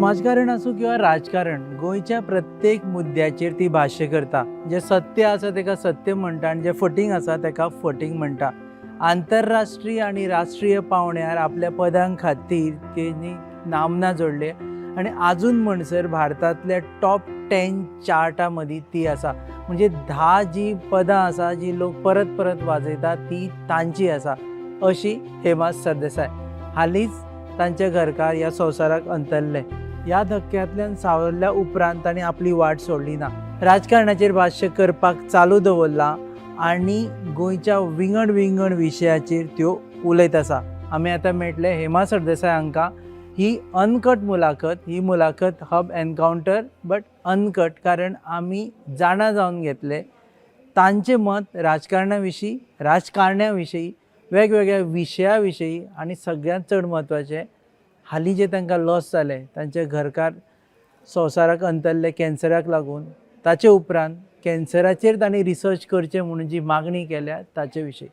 समाजकारण असो किंवा राजकारण, गोंयच्या प्रत्येक मुद्द्याचेर ती भाश्य करता. जे सत्य आसा तेका सत्य म्हणटा आनी जे फटींग आसा तेका फटींग म्हणटा. आंतरराष्ट्रीय आनी राष्ट्रीय पावंड्यार आपल्या पदां खातीर तेणी नामना जोडले आनी आजून म्हणसर भारतांतल्या टॉप 10 चार्टा मदीं ती आसा. म्हणजे 10 जी पदां आसा जी लोक परत परत वाजयता ती तांची आसा, अशी हेमा सरदेसाय. हालींच तांचे घरकार ह्या संवसाराक अंतरले. ह्या धक्क्यांतल्यान सावरल्या उपरांत तांणी आपली वाट सोडली ना. राजकारणाचेर भाश्य करपाक चालू दवरला आनी गोंयच्या विंगड विंगड विशयाचेर त्यो उलयत आसा. आमी आतां मेळटले हेमा सरदेसाय हांकां. ही अनकट मुलाखत, ही मुलाखत हब एनकावंटर बट अनकट, कारण आमी जाणा जावन घेतले तांचें मत राजकारणा विशीं, राजकारण्या विशीं, वेगवेगळ्या विशया विशीं आनी सगळ्यांत चड म्हत्वाचें हालीं जे तांकां लॉस जालें, तांचे घरकार संवसाराक अंतरले कॅन्सराक लागून, ताचे उपरांत कॅन्सराचेर तांणी रिसर्च करचें म्हणून जी मागणी केल्या ताचे विशीं.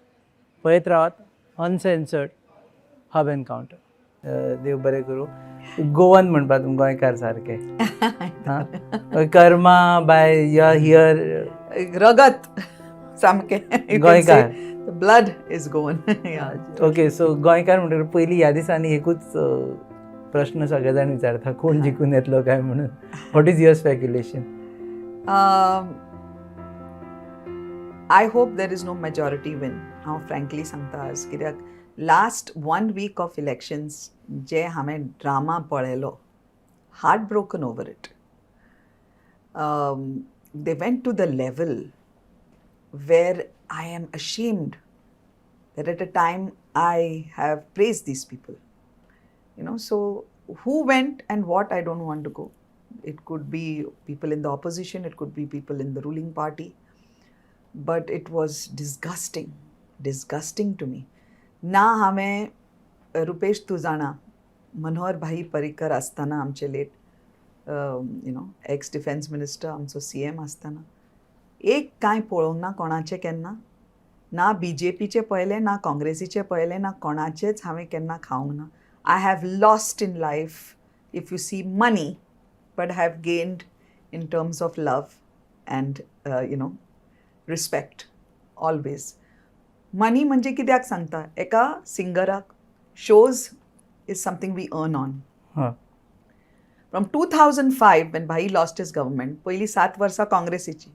पळयत रावात अनसेन्सर्ड हब एनकावंटर. देव बरें करूं. गोवन म्हणपाक तुमकां गोंयकार सारके. कर्मा बाय हियर रगत सामके गोंयकार. Blood is Goan. ओके, सो गोंयकार म्हणटकीर पयलीं ह्या दिसांनी एकूच प्रश्न सगळे जाण विचारता, कोण जिखून येतलो काय म्हणून. What is your speculation? I hope there is no majority win. हांव फ्रँकली सांगता आज, कित्याक लास्ट 1 वीक ऑफ इलेक्शन्स जे हांवें ड्रामा पळयलो, heart broken over it. They went to the level where I am ashamed that at a time I have praised these people. So who went and what, I don't want to go. It could be people in the opposition, it could be people in the ruling party. But it was disgusting to me. Na hame Rupesh tu jana, Manohar Bhai Parikar astana amche late, ex-defense minister, amcho CM astana. एक कांय पळोवंक ना कोणाचें केन्ना. ना BJPचे पळयलें, ना काँग्रेसीचे पळयलें, ना कोणाचेच हांवें केन्ना खावंक ना. I have lost in life if you see money, but have gained in terms of love and respect always. Money म्हणजे कित्याक सांगता, एका सिंगराक shows is something we earn on. From 2005 when Bhai lost his government, पयलीं 7 वर्सां काँग्रेसीची.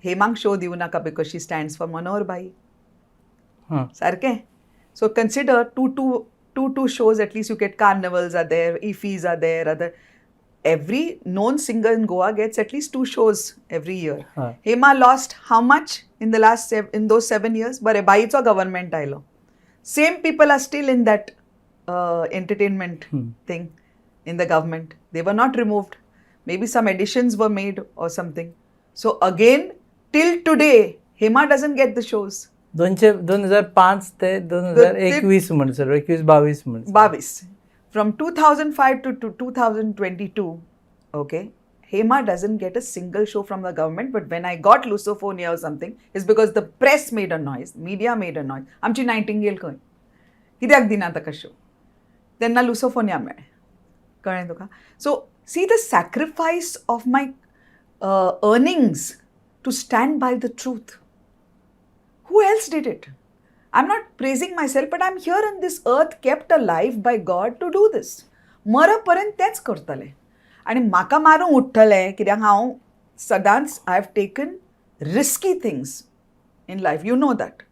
हेमांक show दिवं नाका because she stands for Manohar bhai. सारकें. So consider two shows at least. You get carnivals are there, IFEs are there, other every known singer in Goa gets at least 2 shows every year. Hema lost how much in the last in those 7 years? Bare baicho government ailo. Same people are still in that entertainment thing in the government. They were not removed. Maybe some additions were made or something. So again, till today, Hema doesn't get the shows. 2005 ते 2021 म्हणसर, 21-22 म्हणसर. 22. From 2005 to 2022, okay, Hema doesn't get a single show from the government. But when I got Lusophobia or something, it's because the press made a noise, media made a noise. आमची nightingale खंय, कित्याक दिना ताका show? तेन्ना Lusofonia मेळ्ळें. कळ्ळें तुका? So see the sacrifice of my earnings to stand by the truth. Who else did it? I'm not praising myself, but I'm here on this earth kept alive by God to do this. मरपर्यंत तेच करतले आनी म्हाका मारूंक उठ्ठले, कित्याक हांव सदांच I have taken risky things in life. You know that.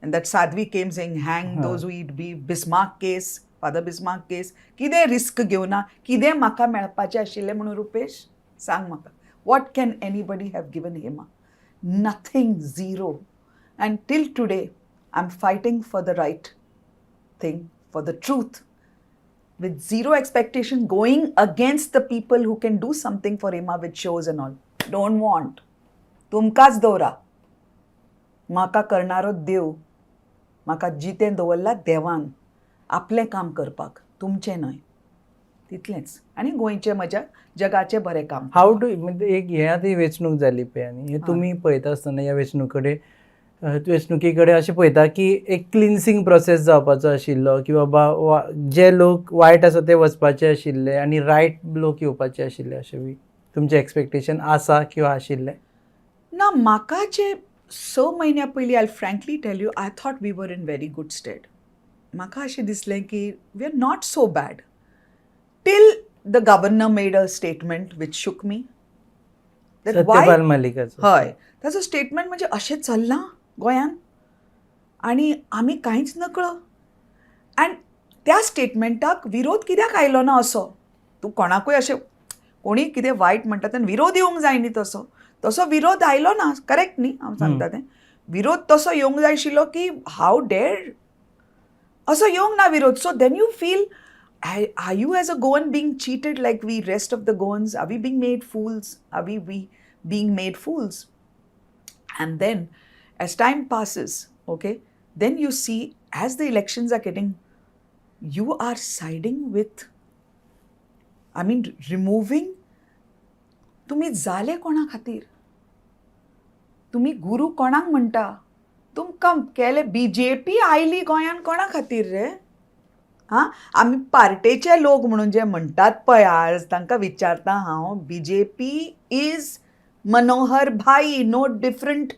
And that Sadhvi came saying, hang those who eat beef, Bismarck case, Father Bismarck case. कितें risk घेवना, कितें म्हाका मेळपाचें आशिल्लें म्हणून रुपेश सांग म्हाका. What can anybody have given Hema? Nothing, zero. And till today, I'm fighting for the right thing, for the truth, with zero expectation, going against the people who can do something for Hema with shows and all. Don't want. तुमकाच दवरा. म्हाका करणारो देव, म्हाका जितें दवरला देवान आपलें काम करपाक, तुमचें न्हय. तितलेंच. आनी गोंयचें म्हज्या जगाचें बरें काम. हाव डू म्हणजे एक हे आतां वेंचणूक जाली पळय, आनी हे तुमी पळयता आसतना ह्या वेंचणूक कडेन वेंचणुके कडेन अशें पळयता की एक क्लिन्सिंग प्रोसेस जावपाचो आशिल्लो की बाबा जे लोक वायट आसा ते वचपाचे आशिल्ले आनी रायट लोक येवपाचे आशिल्ले अशें बी तुमचें एक्सपेक्टेशन आसा किंवा आशिल्लें? ना, म्हाका जे 6 म्हयन्या पयलीं I frankly tell you I thought we were in very good state. म्हाका अशें दिसलें की we are not so bad till the governor made a statement which shook me. Satyapal मलिकाचो. हय, ताचो स्टेटमेंट म्हणजे अशें चल्लां गोंयान आनी आमी कांयच नकळो. अँड त्या स्टेटमेंटाक विरोध कित्याक आयलो ना असो? तूं कोणाकूय अशें कोणी कितें वायट म्हणटा तेन्ना विरोध येवंक जाय न्ही तसो. तसो विरोध आयलो ना, करेक्ट न्ही हांव सांगता तें. विरोध तसो येवंक जाय आशिल्लो की हाव डेअर असो येवंक ना विरोध. So then you feel are you as a Goan being cheated like we rest of the Goans? Are we being made fools? Are we being made fools? And then as time passes, okay, then you see as the elections are getting, you are siding with, I mean, removing, तुम्ही जाले कोणा खातीर? तुम्ही गुरू कोणाक म्हणटा? तुमकां केले BJP oily गोंयान कोणा खातीर रे? हां, आमी पार्टेचे लोक म्हणून जे म्हणटात पळय आज तांकां विचारता हांव, BJP is Manohar bhai, no different.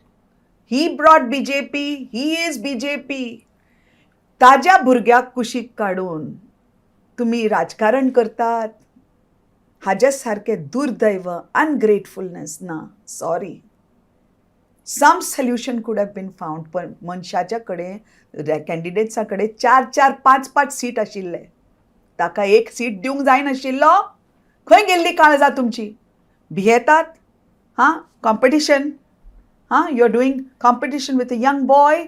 He brought BJP, he is BJP. ताज्या भुरग्याक कुशीक काडून तुमी राजकारण करतात. हाजे सारकें दुर्दैव, अनग्रेटफुलनेस ना. Sorry. Some solution could have been found. पण मनशाच्या कडेन कॅन्डिडेट्सा कडेन 4-4, 5-5 सीट आशिल्ले. ताका एक सीट दिवंक जाय नाशिल्लो? खंय गेल्ली काळजां तुमची? भियेतात? हां, कॉम्पिटिशन. हां, you are doing competition with a young boy.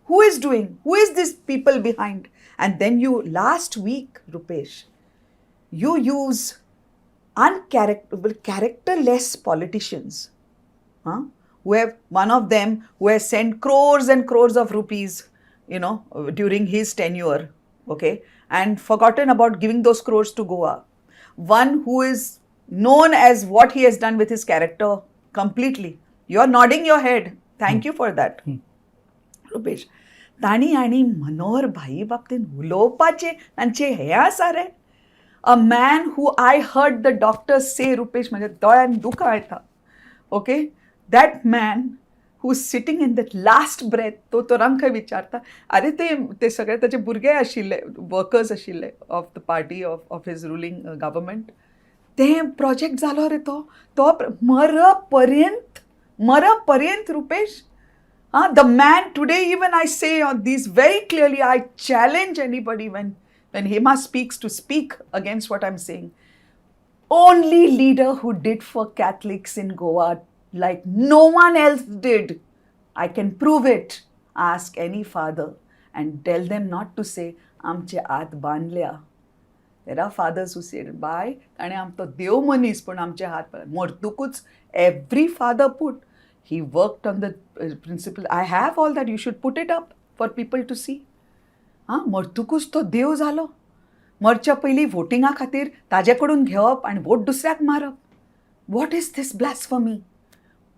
Who is doing? Who is these people behind? And then you, last week, Rupesh, you use characterless politicians. Huh? Who have, one of them who has sent crores and crores of rupees, you know, during his tenure, okay, and forgotten about giving those crores to Goa. One who is known as what he has done with his character completely. You are nodding your head. Thank you for that. Rupesh, ताणी आनी मनोहर भाई बाबतींत उलोवपाचें तांचें हें आसा रे? A man who I heard the doctors say, Rupesh, म्हज्या दोळ्यान दुकां येता. Okay, that man who is sitting in that last breath, तो तांकां विचारता, अरे ते सगळे ताचे भुरगे आशिल्ले, वर्कर्स आशिल्ले of the party of his ruling government. तें प्रोजेक्ट जालो रे तो मरपर्यंत Rupesh. The man today, even I say on these very clearly, I challenge anybody when Hema speaks to speak against what I'm saying. Only leader who did for Catholics in Goa like no one else did. I can prove it. Ask any father and tell them not to say, आमचे हात बांधल्या. There are fathers who said, bye, ताणे आमचो देव मनीस पण आमचे हात मरतुकूच every father put. He worked on the principle. I have all that. You should put it up for people to see. हां, मरतुकूच तो देव जालो. मरच्या पयलीं वोटिंगा खातीर ताजे कडून घेवप आनी वोट दुसऱ्याक मारप. What is this blasphemy?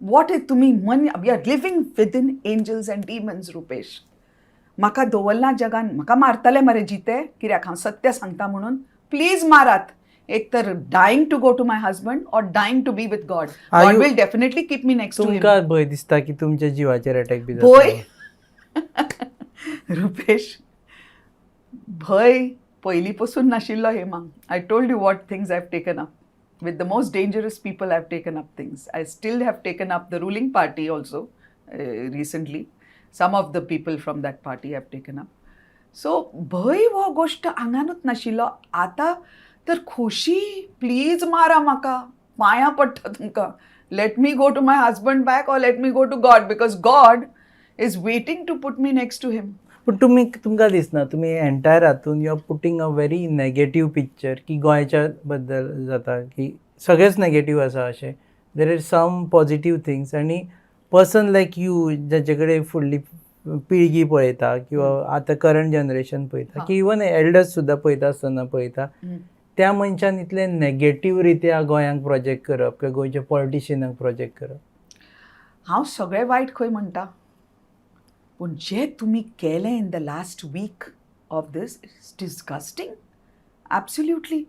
What is तुमी we are living within angels and demons, Rupesh. म्हाका दवरला जगान, म्हाका मारतले मरे जिते, कित्याक हांव सत्य सांगता म्हणून. प्लीज मारात. एक तर dying to go to my husband or dying to be with God. God will definitely keep me next to him. तुमकां भंय दिसता की तुमच्या जिवाचेर अटॅक बी भंय रुपेश, भंय पयलीं पासून नाशिल्लो Hema. I told you what things I have taken up. With the most dangerous people, I've taken up things. I still have taken up the ruling party also recently. Some of the people from that party have taken up. So, भंय हो गोष्ट आंगानूच नाशिल्लो. आतां तर खुशी. Please मारा म्हाका, पांयां पडटा तुमकां. Let me go to my husband back or let me go to God, because God is waiting to put me next to him. पूण तुमकां दिसना तुमी एंटायर हातून you are putting a very negative picture की गोंयच्या बद्दल जाता की सगळेच नेगेटीव आसा अशें? There are some positive things आनी पर्सन लायक यू जाचे कडेन फुडली पिळगी पळयता किंवा आतां करंट जनरेशन पळयता की इवन एल्डर्स सुद्दां पळयता आसतना पळयता, त्या मनशान इतलें नेगेटीव रित्या गोंयांक प्रोजेक्ट करप किंवा गोंयच्या पॉलिटिशियनांक प्रोजेक्ट करप. हांव सगळें वायट खंय म्हणटा? पूण जे तुमी केलें in the last week of this it's disgusting absolutely.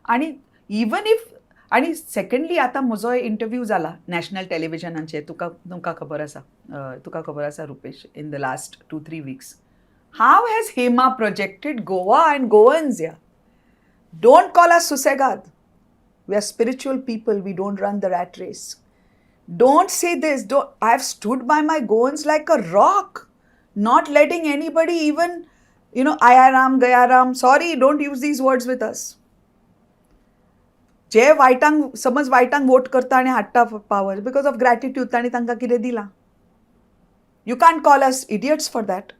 आनी इवन इफ आनी सेकंडली आतां म्हजो इंटरव्यू जाला नॅशनल टेलिव्हिजनाचेर तुका खबर आसा Rupesh, in the last 2-3 weeks. How has Hema projected Goa and Goans here? Don't call us Susegad. We are spiritual people. We don't run the rat race. Don't say this. I've stood by my Goans like a rock, not letting anybody even, Ayaram, Gayaram. Sorry, don't use these words with us. जे वायटांक समज वायटांक vote करता आनी हाडटा power because of gratitude तांणी तांकां कितें दिलां. You can't call us idiots for that.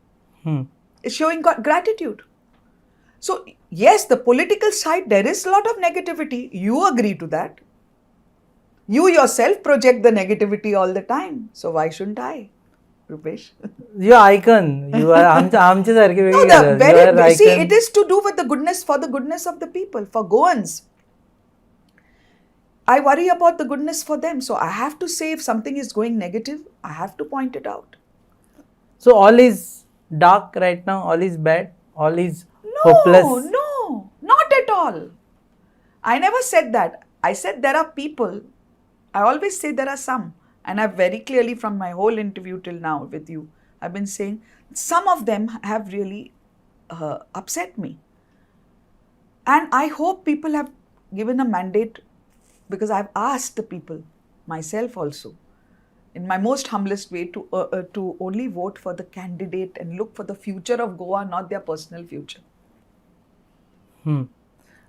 It's showing gratitude. So, yes, the political side, there is a lot of negativity. You agree to that. You yourself project the negativity all the time. So, why shouldn't I, Rupesh? You icon. You are आमचे सारखे No, वेगळे. see, it is to do with the goodness of the people, for Goans. I worry about the goodness for them. So, I have to say if something is going negative, I have to point it out. So, all is dark right now, all is bad, all is hopeless. No, not at all. I never said that. I said there are people. I always say there are some. And I've very clearly from my whole interview till now with you, I've been saying some of them have really upset me. And I hope people have given a mandate, because I've asked the people, myself also, in my most humblest way, to only vote for the candidate and look for the future of Goa, not their personal future.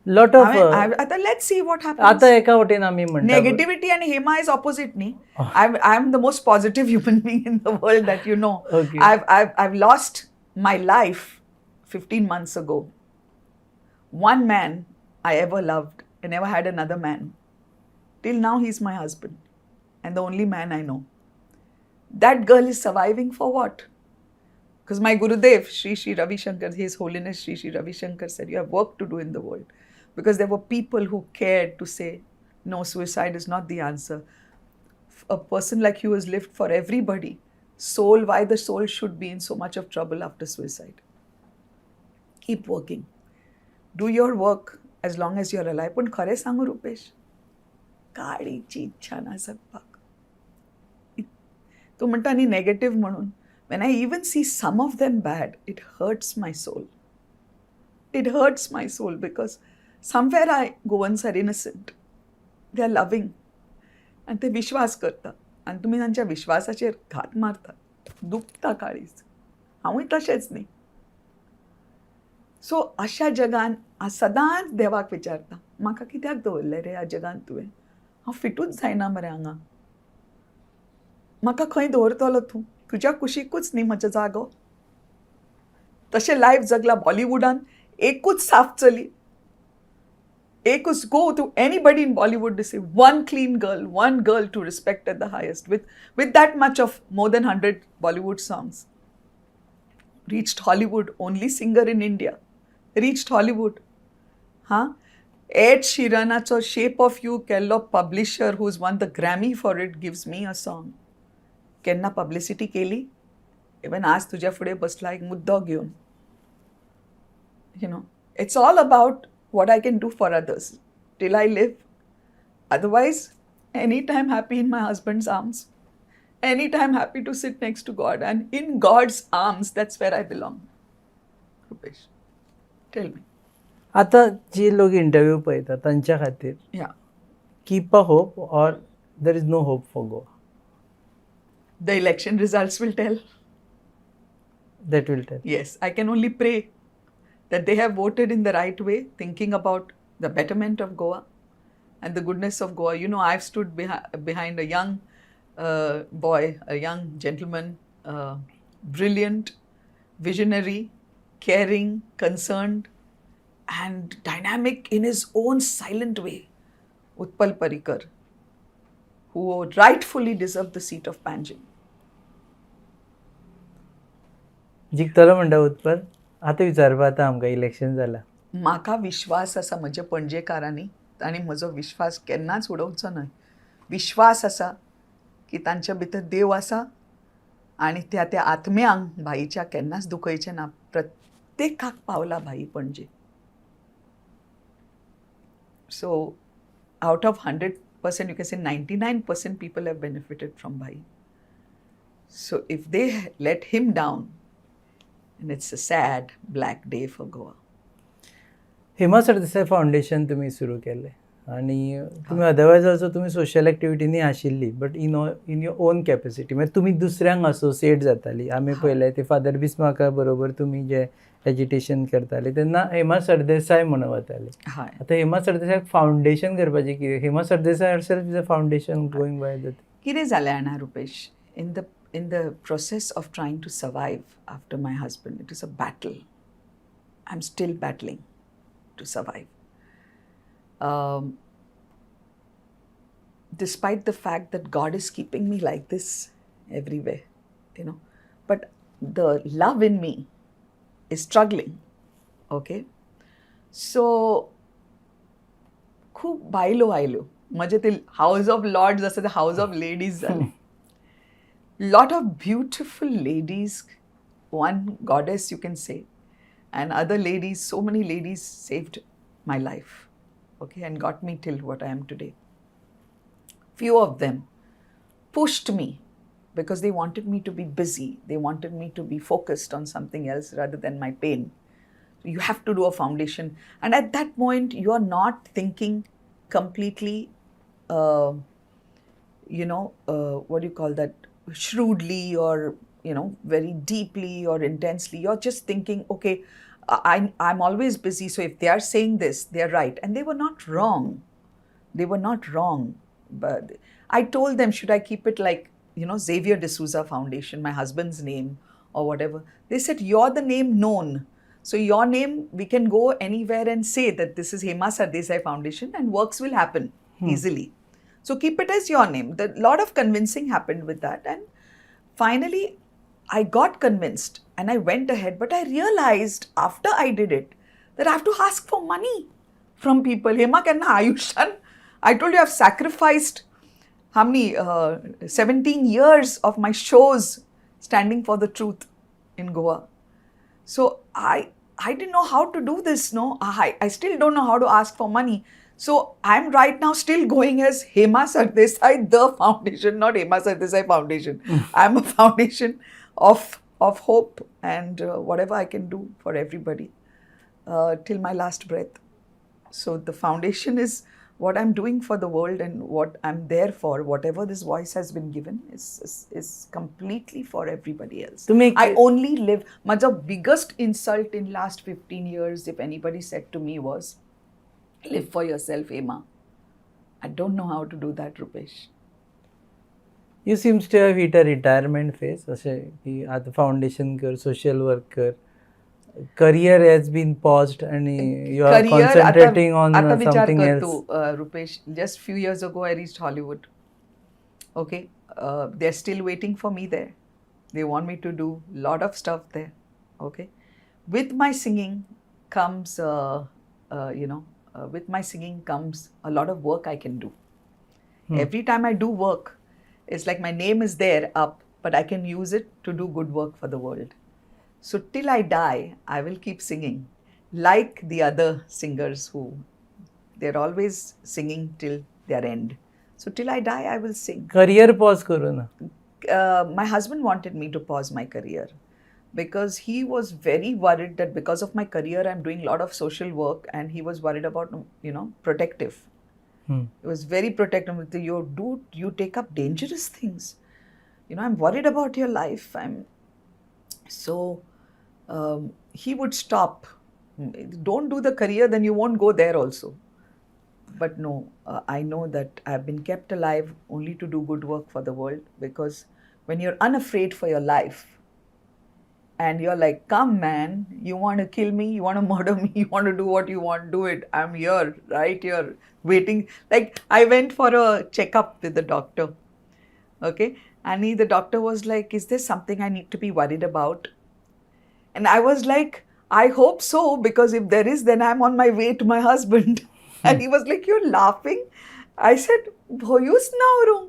Lot of let's see what happens. आता एका वटेन आम्ही म्हणटा Negativity and Hema is opposite me. I'm the most positive human being in the world that you know. Okay. I've lost my life 15 months ago. One man I ever loved. I never had another man. Till now he's my husband and the only man I know. That girl is surviving for what? Because my Gurudev, Shri Ravi Shankar, His Holiness Shri Ravi Shankar said, you have work to do in the world. Because there were people who cared to say, no, suicide is not the answer. A person like you has lived for everybody. Soul, why the soul should be in so much of trouble after suicide? Keep working. Do your work as long as you're alive. पण खरे सांगू रुपेश, काडीची इच्छा ना जगपाक. तू म्हणटा न्ही negative म्हणून, when I even see some of them bad, it hurts my soul. It hurts my soul because somewhere Goans are innocent. They are loving. आणि ते विश्वास करता आणि तुम्ही तांच्या विश्वासाचेर घात मारता, दुखता काळीज. हांवूय तशेंच न्ही. सो अशा जगान हांव सदांच देवाक विचारता, म्हाका कित्याक दवरलें रे ह्या जगान तुवें? हांव फिटूच जायना मरे हांगा. म्हाका खंय दवरतलो तूं? तुज्या कुशीकूच न्ही म्हजो जागो. तशें लायफ जगला बॉलिवूडान. एकूच साफ चली. एकूच go to anybody in Bollywood to say one clean girl, one girl to respect at the highest with that much of more than 100 Bollywood songs. Reached Hollywood, only singer in India. Reached Hollywood. Ed Sheeranacho Shape of You kello publisher who's won the Grammy for it gives me a song. केन्ना publicity केली? Even आज तुझ्या फुडें बसला एक मुद्दो घेऊन. It's all about what I can do for others till I live. Otherwise, anytime happy in my husband's arms. Anytime happy to sit next to God. And in God's arms, that's where I belong. Rupesh, tell me. आता जे लोक interview पळयतात तांच्या खातीर Yeah. Keep a hope or there is no hope for Goa? The election results will tell. That will tell. Yes, I can only pray that they have voted in the right way, thinking about the betterment of Goa and the goodness of Goa. I've stood behind a young boy, a young gentleman, brilliant, visionary, caring, concerned, and dynamic in his own silent way, Utpal Parikar, who rightfully deserved the seat of Panjim. जिखतलो म्हणटा उत्पल. आतां विचारपा आतां आमकां election जालां. म्हाका विश्वास आसा म्हज्या पणजेकारांनी, तांणी म्हजो विश्वास केन्नाच उडोवचो न्हय. विश्वास आसा की तांच्या भितर देव आसा आणि त्या आत्म्यांक भाईच्या केन्नाच दुखयचे ना. प्रत्येकाक पावला भाई Panaji. So out of 100%, you can say 99% people have benefited from Bhai. So if they let him down, and it's a sad black day for Goa. Hema Sardesai foundation तुम्ही सुरू केले आणि तुम्ही अदरवायज ऑल्सो तुम्ही सोशल एक्टिविटीनी आशिल्ली but in your own capacity म्हणजे तुम्ही दुसऱ्यांक असोसिएट जाताली. आमी पळयलें ते फादर बिस्मार्का बरोबर तुम्ही जे एजिटेशन करताले तेन्ना हेमा सरदेसाय म्हणून वताले. आतां हेमा सरदेसाय फाउंडेशन करपाचें कितें? Hema Sardesai herself is a foundation going by that. कितें जालें जाणा Rupesh, in the process of trying to survive after my husband, it is a battle. I'm still battling to survive. Despite the fact that God is keeping me like this everywhere, but the love in me is struggling, okay? So, खूप बायलो आयल्यो. म्हणजे ते house of Lords असं ते house of ladies झाले. Lot of beautiful ladies, one goddess you can say, and other ladies, so many ladies saved my life, okay, and got me till what I am today. Few of them pushed me because they wanted me to be busy. They wanted me to be focused on something else rather than my pain. You have to do a foundation. And at that point, you are not thinking completely, what do you call that? Shrewdly or very deeply or intensely. You're just thinking, okay, I'm always busy, so if they are saying this, they're right. And they were not wrong. But I told them, should I keep it like Xavier de Souza Foundation, my husband's name or whatever? They said, you're the name known, so your name, we can go anywhere and say that this is Hema Sardesai Foundation and works will happen easily. So keep it as your name. A lot of convincing happened with that. And finally, I got convinced and I went ahead. But I realized after I did it that I have to ask for money from people. Hema, kenna Ayushan? I told you I've sacrificed how many? 17 years of my shows standing for the truth in Goa. So I didn't know how to do this. No, I still don't know how to ask for money. So I'm right now still going as Hema Sardesai, the foundation, not Hema Sardesai Foundation. I'm a foundation of hope and whatever I can do for everybody till my last breath. So the foundation is what I'm doing for the world and what I'm there for. Whatever this voice has been given is completely for everybody else. I only live. The biggest insult in last 15 years, if anybody said to me, was, live for yourself, Hema. I don't know how to do that, Rupesh. You seems to have hit a retirement phase. अशें की आता foundation कर, social work कर. Career has been paused and you are concentrating on something else. Rupesh, just few years ago I reached Hollywood. Okay, they're still waiting for me there. They want me to do lot of stuff there. Okay, with my singing comes, with my singing comes a lot of work I can do. Every time I do work, it's like my name is there up, but I can use it to do good work for the world. So till I die, I will keep singing like the other singers who they're always singing till their end. So till I die, I will sing. Career pause करो ना. My husband wanted me to pause my career because he was very worried that because of my career, I'm doing a lot of social work and he was worried about, protective. He was very protective. You take up dangerous things. I'm worried about your life. So he would stop. Don't do the career, then you won't go there also. But no, I know that I've been kept alive only to do good work for the world, because when you're unafraid for your life and you're like, come man, you want to kill me, you want to murder me, you want to do what you want, do it. I'm here, right here, waiting. Like I went for a checkup with the doctor, okay? And the doctor was like, is there something I need to be worried about? And I was like, I hope so, because if there is, then I'm on my way to my husband. And he was like, you're laughing? I said, Bhoyus naurung.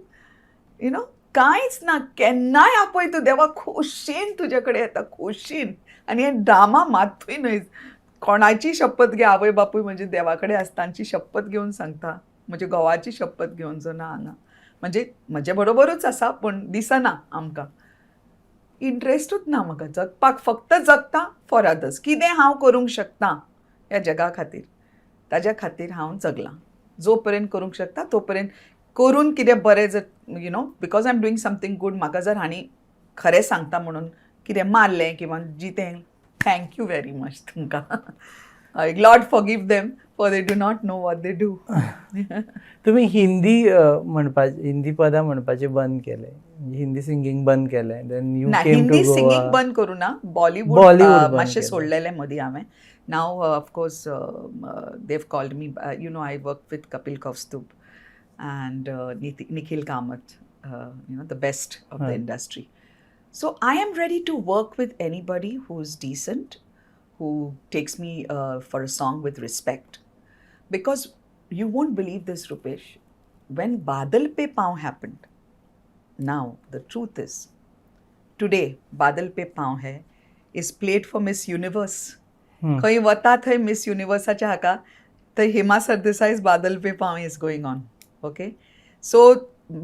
कांयच ना. केन्नाय आपय तूं देवा खोशेन तुजे कडेन येता, खोशेन. आनी हे ड्रामा मात्तूय न्हय. कोणाची शपथ घे, आवय बापूय म्हणजे देवा कडेन आसता, तांची शपथ घेवन सांगता, म्हज्या घोवाची शपथ घेवन जो ना हांगा. म्हणजे म्हजे बरोबरूच आसा, पूण दिसना आमकां. इंट्रस्टूच ना म्हाका जगपाक. फक्त जगता फॉर अदर्स. कितें हांव करूंक शकतां ह्या जगा खातीर, ताज्या खातीर हांव जगलां. जो पर्यंत करूंक शकता तो पर्यंत करून कितें बरें जर because I am doing something good. म्हाका जर हांणी खरें सांगता म्हणून कितें मारलें किंवा जितें, थँक यू व्हेरी मच तुमकां. Lord forgive them for they do not know what they do. तुम्ही हिंदी हिंदी पदां म्हणपाचें बंद केलें, हिंदी सिंगींग बंद केलें, देन यू ना, came to Hindi Goa. Singing बंद करू ना. बॉलिवूड बॉलिवूड बंद मातशें केलें. सोडलेलें मदीं हांवें. नाव ऑफकोर्स देव called me. I work with Kapil Kaustubh and Nikhil Kamath, the best of the industry. So I am ready to work with anybody who's decent, who takes me for a song with respect. Because you won't believe this, Rupesh, when Badal Pe Paun happened, now the truth is, today Badal Pe Paun hai is played for Miss Universe. खंय वता थंय Miss Universeच्या हाका थंय Hema सरदेसाई's Badal Pe Paun is going on. Okay, so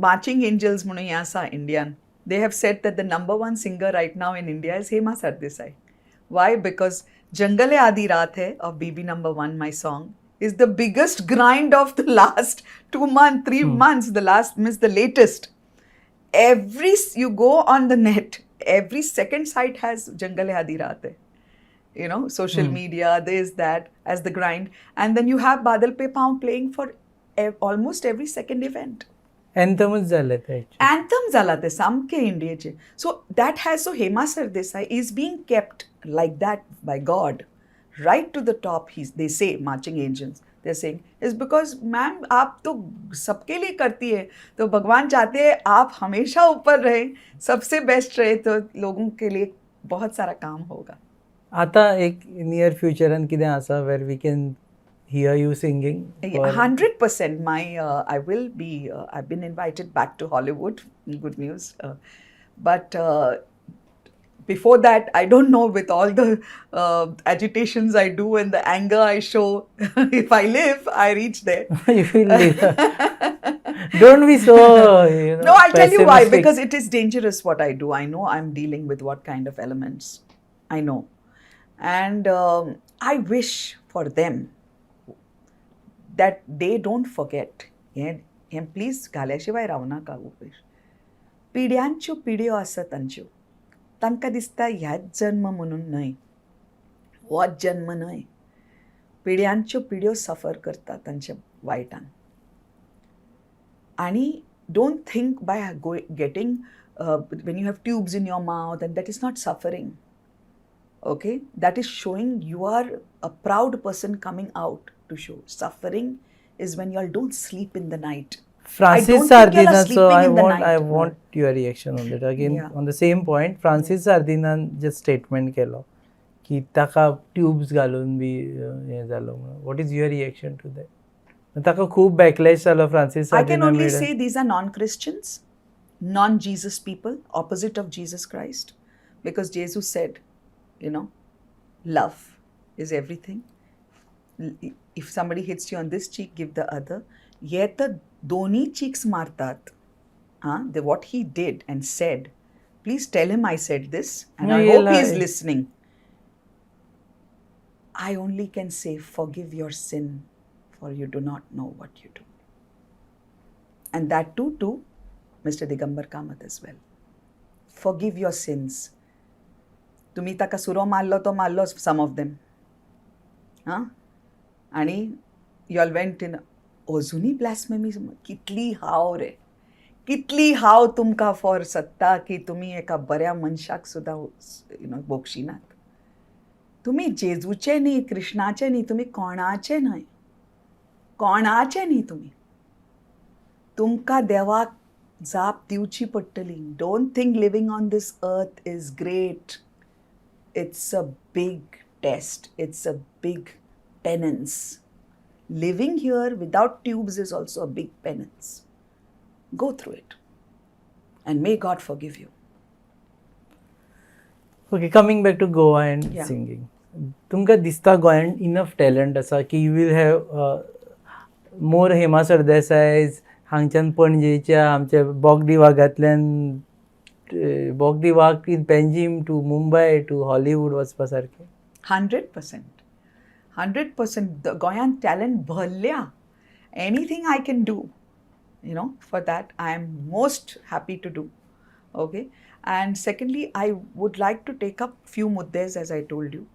Marching Angels म्हणून हें आसा Indian. They have said that the number one singer right now in India is Hema Sardesai. Why? Because Jangale Aadhi Raat Hai of BB number 1, my song, is the biggest grind of the last 2 months, 3 months. The latest. You go on the net, every second site has Jangale Aadhi Raat Hai. Social media, this, that, as the grind. And then you have Badal Pe Paun playing for almost every second event. Anthems झाले ते. Anthem झाला ते सामके इंडियेचे. So that has, so Hema Sardesai is being kept like that by God, right to the top. They say, Marching Angels, they're saying, is because ma'am आप तो सबके लिए करती है, तो भगवान चाहते हैं आप हमेशा ऊपर रहे, सबसे बेस्ट रहे, तो लोगों के लिए बहुत सारा काम होगा. आता एक नियर फ्युचरान कितें आसा where we can hear you singing? 100%. I will be. I've been invited back to Hollywood. Good news. But before that, I don't know. With all the agitations I do and the anger I show, if I live, I reach there. You will live. Don't be so. No, I'll tell you why. pessimistic. Because it is dangerous what I do. I know I'm dealing with what kind of elements. I know, and I wish for them that they don't forget. हें please घाल्या रावं नाका उपेश. पिड्यांच्यो पिड्यो आसा तांच्यो. तांकां दिसता ह्याच जन्म म्हणून न्हय, होच जन्म न्हय. पिड्यांच्यो पिड्यो सफर करता तांच्या वायटान. आनी don't think by getting when you have tubes in your mouth, and that is not suffering. Okay, that is showing you are a proud person coming out to show. Suffering is when you all don't sleep in the night. Francis Sardina, so I want your reaction on that. Again, on the same point, Francis Sardina just statement केलो की ताका tubes घालून B हें जालो म्हणून. What is your reaction to that? ताका खूब backlash जालो Francis Sardina. I can only say these are non-Christians, non-Jesus people, opposite of Jesus Christ. Because Jesus said, love is everything. If somebody hits you on this cheek, give the other. Yet doni cheeks martat. What he did and said, please tell him I said this, and I hope he is listening. I only can say, forgive your sin, for you do not know what you do. And that too to Mr. Digambar Kamath as well. Forgive your sins. तुम्ही ताका सुरो मारलो तो मारलो, some of them. आणि you all went in अजुनी ब्लॅस्फेमी. कितली हाव रे, कितली हाव तुमकां फॉर सत्ता की तुमी एका बऱ्या मनशाक सुद्दां बोगशिनात. तुमी जेजूचे न्ही, कृष्णाचे न्ही, तुमी कोणाचे न्हय, कोणाचे न्ही तुमी. तुमकां देवाक जाप दिवची पडटली. Don't think living on this earth is great. It's a big test. It's a big penance. Living here without tubes is also a big penance. Go through it. And may God forgive you. Okay, coming back to Goa and Yeah. singing. तुमकां दिसता गोंयान enough talent आसा की you will have more Hema Sardesais हांगच्यान पणजेच्या आमच्या बोगदी वागांतल्यान बोगदी वाग in Panjim to Mumbai to Hollywood वचपा सारकें. 100%. 100%. The Goyan talent bhalya. Anything I can do, for that, I am most happy to do. Okay. And secondly, I would like to take up few muddes, as I told you.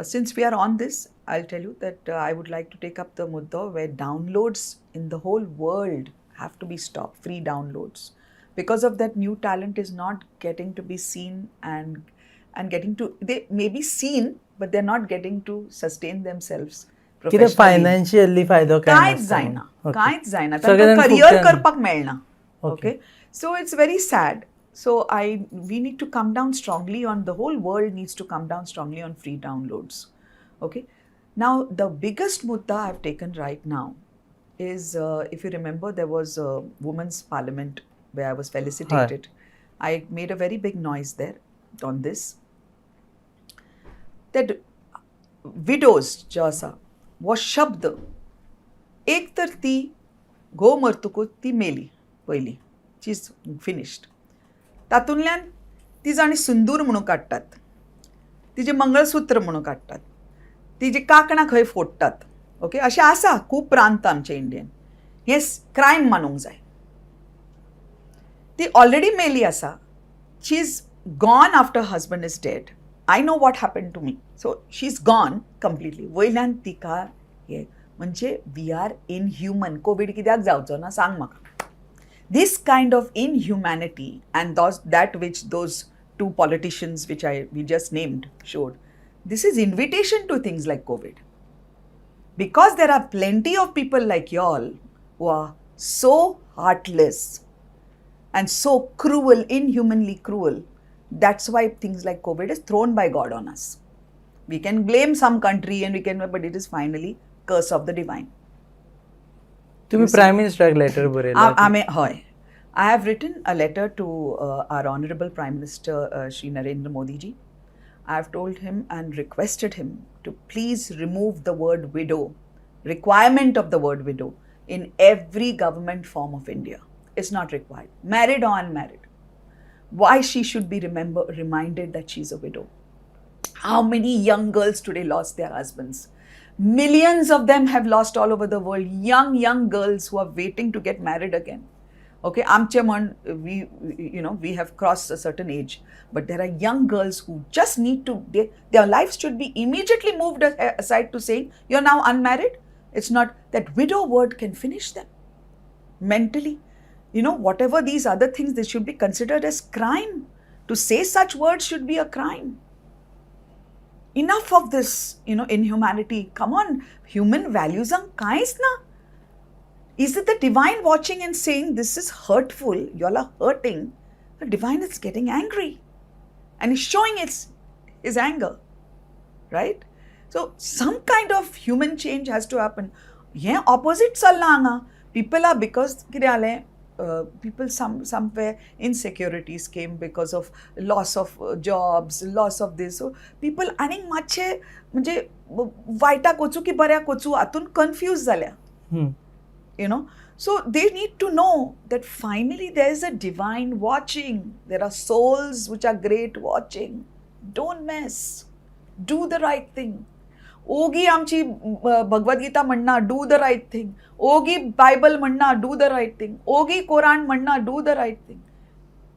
Since we are on this, I'll tell you that I would like to take up the mudda where downloads in the whole world have to be stopped, free downloads. Because of that, new talent is not getting to be seen and getting to, they may be seen, but they're not getting to sustain themselves कितें professionally. Financially फायदो काय कांयच नासता. जायना, Okay. कांयच जायना, सगळ्यांक तांकां करियर फुकटान. करपाक मेळना. Okay. Okay, so it's very sad. So we need to come down strongly on, the whole world needs to come down strongly on free downloads. Okay, now the biggest mudda I've taken right now is, if you remember, there was a women's parliament where I was felicitated. I made a very big noise there on this, that widows जो आसा वो शब्द एक तर ती घो मरतकूच ती मेली पयली, शी इज फिनिश्ड. तातूंतल्यान ती जाणी सुंदूर म्हणून काडटात, तिजें मंगळसूत्र म्हणून काडटात, तिजी कांकणां खंय फोडटात. ओके, अशें आसा खूब प्रांत आमचे इंडियेन. हें क्रायम मानूंक जाय. ती ऑलरेडी मेली आसा. She is gone after husband is dead. I know what happen to me. So she is gone completely. वयल्यान तिका हे म्हणजे वी आर इनह्युमन. कोवीड कित्याक जावचो ना सांग म्हाका. This kind of inhumanity and that which those two politicians which we just named showed, this is invitation to things like COVID. Because there are plenty of people like y'all who are so heartless and so cruel, inhumanly cruel. That's why things like COVID is thrown by God on us. We can blame some country but it is finally curse of the divine. तुम्ही prime मिनिस्टराक letter बरयला. हय, I have written a letter to our Honorable Prime Minister Shri Narendra Modi ji. I have told him and requested him to please remove the word widow, requirement of the word widow in every government form of India. It's not required. Married or unmarried. Why she should be reminded that she's a widow. How many young girls today lost their husbands? Millions of them have lost all over the world. Young girls who are waiting to get married again. Okay, amche man, we have crossed a certain age, but there are young girls who just need to, their lives should be immediately moved aside to saying, you're now unmarried. It's not that widow word can finish them mentally. Whatever these other things, they should be considered as crime. To say such words should be a crime. Enough of this, inhumanity. Come on, human values are kains na. Is it the divine watching and saying, this is hurtful, you all are hurting? The divine is getting angry and is showing his anger, right? So some kind of human change has to happen. Yeah, opposite chalna. People are, because people somewhere insecurities came because of loss of jobs, loss of this. So people aning मातशे म्हणजे वायटाक वचूं की बऱ्याक वचूं हातून confuse जाल्या. So they need to know that finally there is a divine watching. There are souls which are great watching. Don't mess. Do the right thing. ओगी आमची भगवद गीता म्हणना, do the right thing. Oggy Bible म्हणना, do the right thing. ओगी कोरान म्हणना, do the right thing.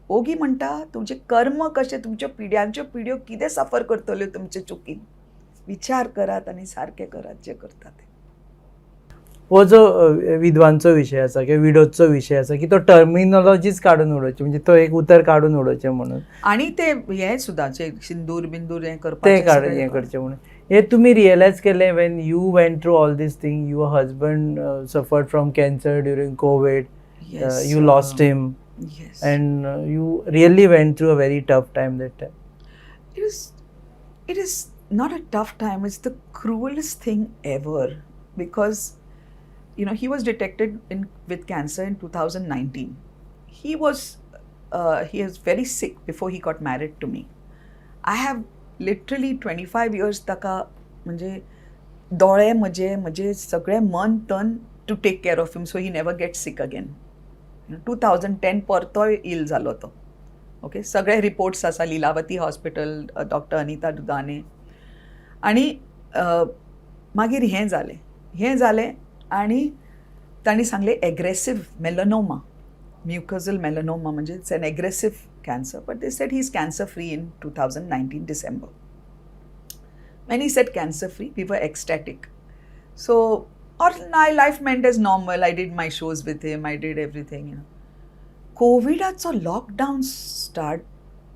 ओगी म्हणटा तुमचे कर्म कशे, तुमच्यो पिढ्यांच्यो पिढ्यो कितें सफर करतल्यो तुमचे चुकीन. विचार करात आणि सारके करात जे करता ते. हो जो विधवांचो विषय आसा किंवा विडोजचो विषय आसा की तो टर्मिनॉलॉजीच काडून उडोवचे, म्हणजे तो एक उतर काडून उडोवचे म्हणून, आणि ते हे सुद्दां सिंदूर बिंदूर हें ते करपाचें हें करचें म्हणून. हे तुमी रियलायज केलें when you went through all these thing. Your husband suffered from cancer during COVID. You lost him. Yes. And you really went through a very tough time that time. It is not a tough time. It's the cruelest thing ever, because he was detected with cancer in 2019. He was he was very sick before he got married to me. I have literally 25 years taka म्हणजे दोळे म्हजे सगळे मन तन to take care of him so he never gets sick again. 2010 परतोय इल जालो तो. Okay सगळे reports आसा लिलावती हॉस्पिटल डॉक्टर अनिता दुदाने आनी मागीर हें जालें आनी तांणी सांगलें एग्रेसिव्ह मेलनोमा म्युकोजल मेलनोमा म्हणजे it's an aggressive cancer but they said he is cancer free in 2019 December. When he said cancer free, we were ecstatic. So, my life went as normal. I did my shows with him. I did everything. COVIDacho lockdown start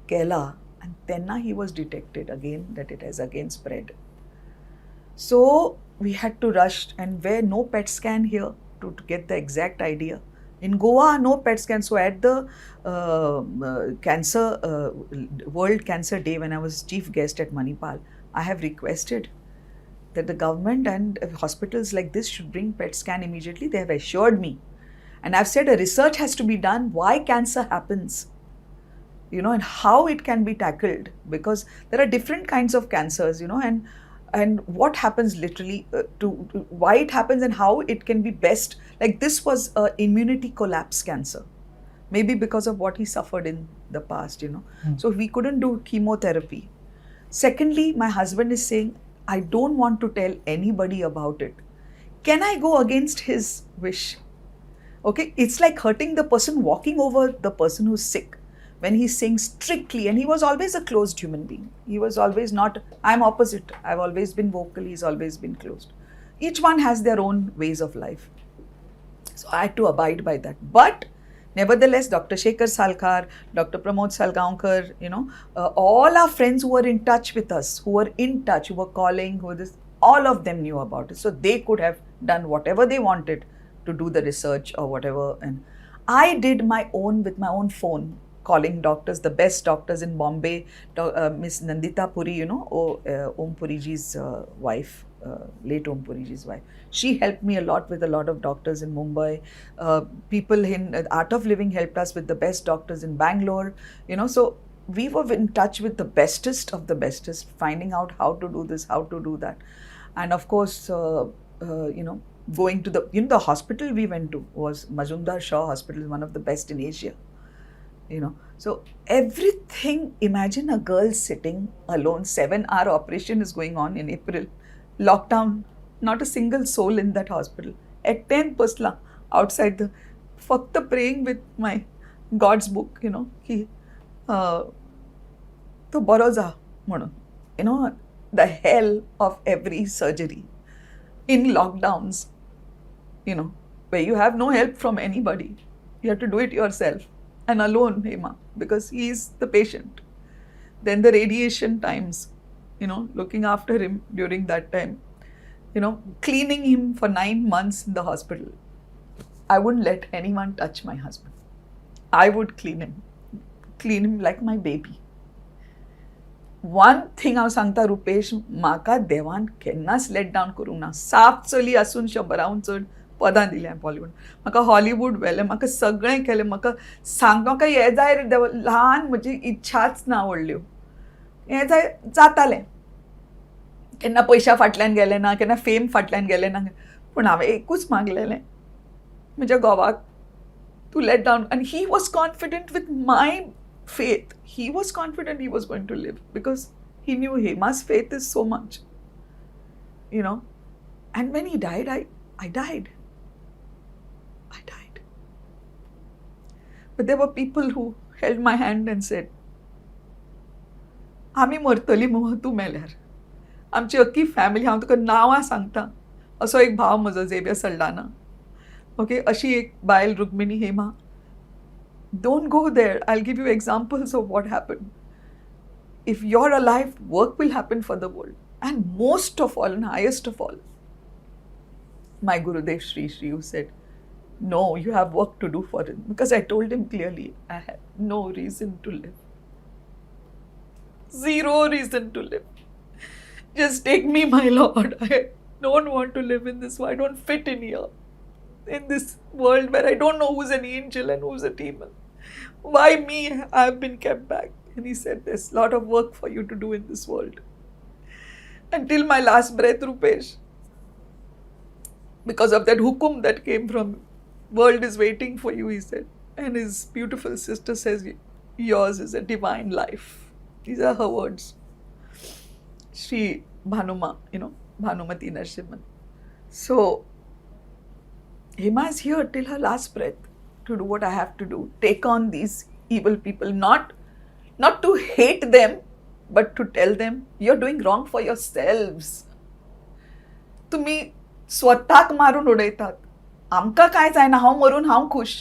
kela, and then he was detected again that it has again spread. So we had to rush and where no PET scan here to get the exact idea. In Goa, no PET scan. So at the World Cancer Day, when I was chief guest at Manipal, I have requested that the government and hospitals like this should bring PET scan immediately. They have assured me. And I've said a research has to be done why cancer happens, and how it can be tackled. Because there are different kinds of cancers, and what happens literally to why it happens and how it can be best. Like this was a immunity collapse cancer. Maybe because of what he suffered in the past, So we couldn't do chemotherapy. Secondly, my husband is saying, I don't want to tell anybody about it. Can I go against his wish? Okay, it's like hurting the person, walking over the person who's sick. When he's saying strictly, and he was always a closed human being. He was always not, I'm opposite. I've always been vocal, he's always been closed. Each one has their own ways of life. So I had to abide by that. But nevertheless, Dr. Shekhar Salkar, Dr. Pramod Salgaonkar, all our friends who were in touch with us, who were calling, all of them knew about it. So they could have done whatever they wanted to do the research or whatever. And I did my own with my own phone, calling doctors, the best doctors in Bombay, Miss Nandita Puri, Om Puriji's wife. Late Om Puriji's wife. She helped me a lot with a lot of doctors in Mumbai. People in Art of Living helped us with the best doctors in Bangalore. So we were in touch with the bestest of the bestest, finding out how to do this, how to do that. And of course, going to the hospital we went to was Majumdar Shaw Hospital, one of the best in Asia. So everything, imagine a girl sitting alone, 7-hour operation is going on in April. Lockdown, not a single soul in that hospital. At 10 pasla outside the fakta praying with my God's book, ki to boroza म्हणून, the hell of every surgery in lockdowns, where you have no help from anybody. You have to do it yourself and alone, Hema, because he is the patient. Then the radiation times. Looking after him during that time, cleaning him for 9 months in the hospital. I wouldn't let anyone touch my husband. I would clean him like my baby. One thing I sangta Rupesh, maka devan kennas let down करuna. साफ चली असून 100 चड पदां दिल्या Bollywood. म्हाका Hollywood व्हेलें, म्हाका सगळें केलें, म्हाका सांग म्हाका हें जाय रे देवा, ल्हान म्हजी इच्छाच ना व्हडल्यो. हें जातालें. केन्ना पयशा फाटल्यान गेलें ना, केन्ना फेम फाटल्यान गेलें ना, पूण हांवें एकूच मागलेलें म्हज्या घोवाक, टू लेट डावन. आनी he was confident with my faith. He was confident he was going to live because he knew Hema's faith is so much. And when he died, I died. But there were people who held my hand and said, आमी मरतली मुगो तूं मेल्यार. आमची अख्खी family, हांव तुका नांवां सांगता, असो एक भाव म्हजो झेवियर सल्डाना. ओके, अशी एक बायल Rukmini Hema. Don't go there. I'll give you examples of what happened. If you're alive, work will happen for the world. And most of all, and highest of all, my Gurudev Shri who said, no, you have work to do for him. Because I told him clearly, I had no reason to live. Zero reason to live. Just take me, my Lord. I don't want to live in this world. I don't fit in here. In this world where I don't know who's an angel and who's a demon. Why me? I've been kept back. And he said, there's a lot of work for you to do in this world. Until my last breath, Rupesh. Because of that hukum that came from, world is waiting for you, he said. And his beautiful sister says, yours is a divine life. These are her words. Shri Bhanuma, Bhanumati Narasimhan. So, Hema is here till her last breath to do what I have to do. Take on these evil people, not to hate them, but to tell them, you're doing wrong for yourselves. तुम्ही स्वताक मारून उडयतात. आमकां काय जायना, हांव maroon हांव खुश.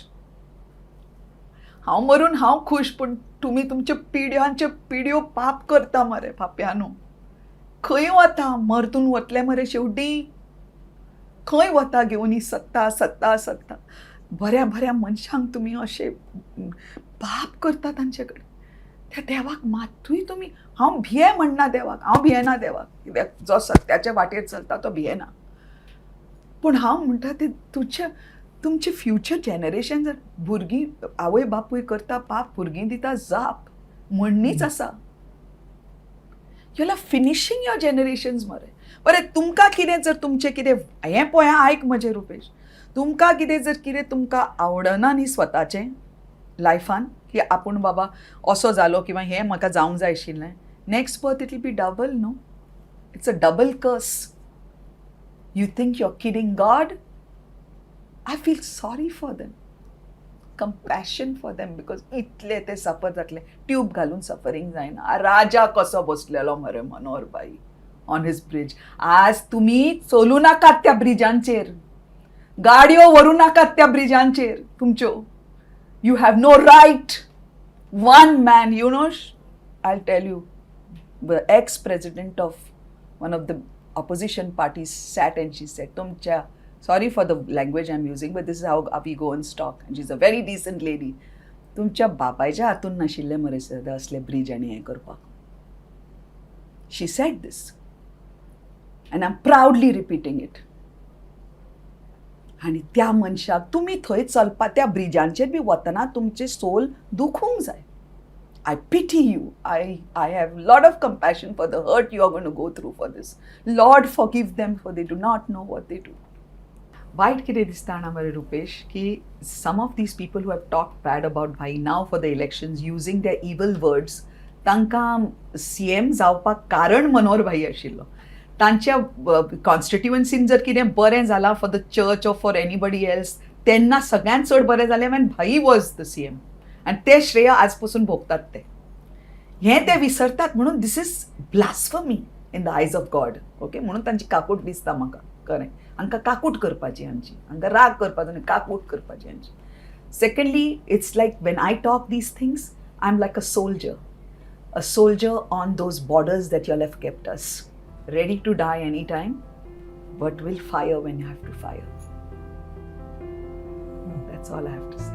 हांव मरून हांव खुश, पूण तुम्ही तुमचे पिढ्यांचे पिढ्यो पाप करता मरे पाप्यानो. खंय वता मरतून वतले मरे शेवटी. खंय वता घेवन ही सत्ता सत्ता सत्ता. बऱ्या बऱ्या मनशांक तुम्ही अशे पाप करता तांचे कडेन. त्या देवाक मातूय तुम्ही, हांव भिये म्हणना देवाक, हांव भियेना देवाक, कित्याक जो सत्याच्या वाटेर चलता तो भियेना. पूण हांव म्हणटा ते तुमचे फ्युचर जनरेशन जर भुरगीं आवय बापूय करता पाप, भुरगीं दिता जाप, म्हणणीच आसा. You are finishing your generations मरे. बरें, तुमकां कितें जर तुमचें कितें हें पळय आयक म्हजें रुपेश, तुमकां कितें जर कितें तुमकां आवडना न्ही स्वताचें लायफान, की आपूण बाबा असो जालो किंवा हें म्हाका जावंक जाय आशिल्लें, next birth it will be double. No, it's a double curse. You think you're kidding God? I feel sorry for them. Compassion for them, because इतले ते सफर जातले. ट्यूब घालून सफरिंग जायना. राजा कसो बसलेलो मरे मनोहर भाई ऑन हिज ब्रिज. आज तुम्ही चलू नाकात त्या ब्रिजांचेर, गाडयो व्हरू नाकात त्या ब्रिजांचेर तुमच्यो. You have no right. One man, I'll tell you, the ex-president of one of the opposition parties sat and she said, sorry for the language I'm using, but this is how we go and talk. And she's a very decent lady. तुमच्या बापायच्या हातून नाशिल्ले मरे sir असले bridge आणि हें करपाक. She said this. And I'm proudly repeating it. आणि त्या मनशाक तुम्ही थंय चलपा त्या ब्रिजांचेर बी वतना तुमचे सोल दुखूंक जाय. I pity you. I have a lot of compassion for the hurt you are going to go through for this. Lord, forgive them, for they do not know what they do. White कितें दिसता जाणा मरे रुपेश, की some of these people who have talked bad about Bhai now for the elections using their evil words, तांकां CM जावपाक कारण मनोहर भाई आशिल्लो. तांच्या कॉन्स्टिट्युएन्सीन जर कितें बरें जालां for the church or for anybody else, तेन्ना सगळ्यांत चड बरें जालें when भाई वॉज द CM. आणि ते श्रेय आजपासून भोगतात ते. हें ते विसरतात म्हणून this is blasphemy in the आयज ऑफ गॉड. ओके, म्हणून तांची काकूट दिसता म्हाका. खरें, हांकां काकूट करपाची आमची, हांकां राग करपाचो आनी काकूट करपाची आमची. Secondly, it's like when I talk these things, I am like a soldier on those borders that your have kept us, ready to die any time, but will fire when you have to fire. That's all I have to से.